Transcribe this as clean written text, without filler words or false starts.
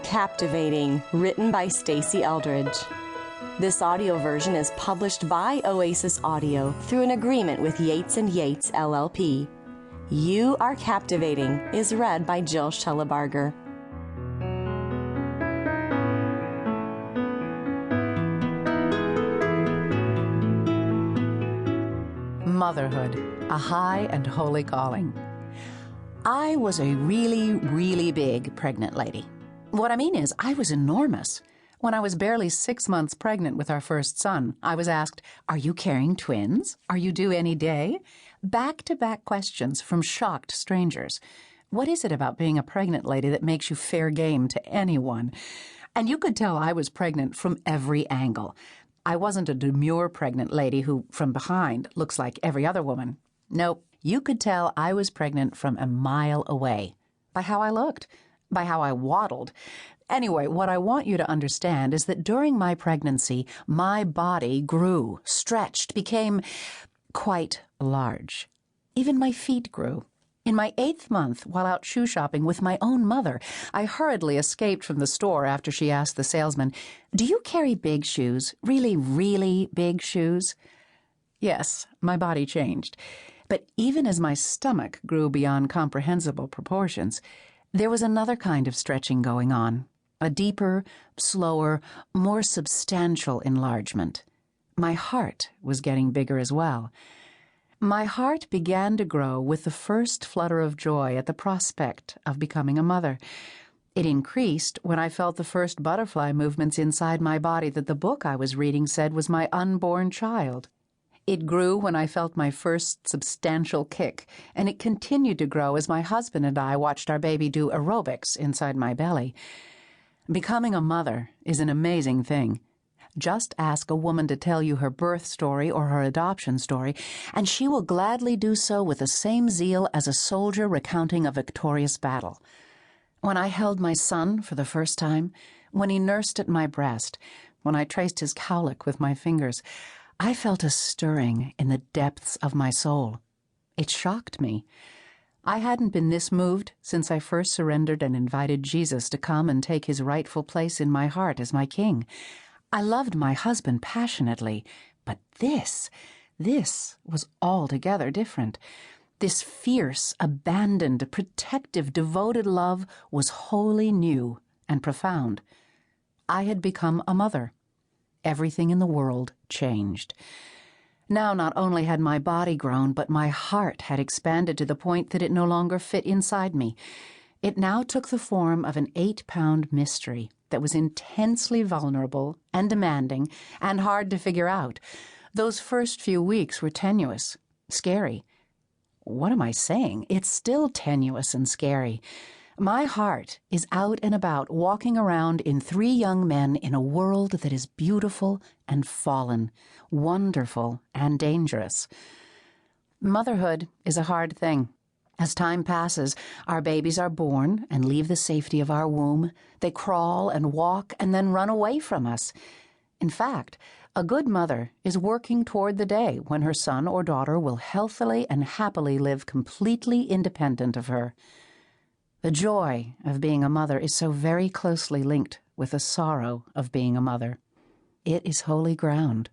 Captivating, written by Stasi Eldredge. This audio version is published by Oasis Audio through an agreement with Yates & Yates, LLP. You Are Captivating is read by Jill Schellebarger. Motherhood, a high and holy calling. I was a really big pregnant lady. What I mean is, I was enormous. When I was barely 6 months pregnant with our first son, I was asked, "Are you carrying twins? Are you due any day?" Back-to-back questions from shocked strangers. What is it about being a pregnant lady that makes you fair game to anyone? And you could tell I was pregnant from every angle. I wasn't a demure pregnant lady who, from behind, looks like every other woman. Nope, you could tell I was pregnant from a mile away. By how I looked, by how I waddled. Anyway, what I want you to understand is that during my pregnancy, my body grew, stretched, became quite large. Even my feet grew. In my 8th month, while out shoe shopping with my own mother, I hurriedly escaped from the store after she asked the salesman, "Do you carry big shoes? Really big shoes?" Yes, my body changed. But even as my stomach grew beyond comprehensible proportions, there was another kind of stretching going on, a deeper, slower, more substantial enlargement. My heart was getting bigger as well. My heart began to grow with the first flutter of joy at the prospect of becoming a mother. It increased when I felt the first butterfly movements inside my body that the book I was reading said was my unborn child. It grew when I felt my first substantial kick, and it continued to grow as my husband and I watched our baby do aerobics inside my belly. Becoming a mother is an amazing thing. Just ask a woman to tell you her birth story or her adoption story, and she will gladly do so with the same zeal as a soldier recounting a victorious battle. When I held my son for the first time, when he nursed at my breast, when I traced his cowlick with my fingers, I felt a stirring in the depths of my soul. It shocked me. I hadn't been this moved since I first surrendered and invited Jesus to come and take his rightful place in my heart as my king. I loved my husband passionately, but this was altogether different. This fierce, abandoned, protective, devoted love was wholly new and profound. I had become a mother. Everything in the world changed. Now not only had my body grown, but my heart had expanded to the point that it no longer fit inside me. It now took the form of an 8-pound mystery that was intensely vulnerable and demanding and hard to figure out. Those first few weeks were tenuous, scary. What am I saying? It's still tenuous and scary. My heart is out and about, walking around in 3 young men in a world that is beautiful and fallen, wonderful and dangerous. Motherhood is a hard thing. As time passes, our babies are born and leave the safety of our womb. They crawl and walk and then run away from us. In fact, a good mother is working toward the day when her son or daughter will healthily and happily live completely independent of her. The joy of being a mother is so very closely linked with the sorrow of being a mother. It is holy ground.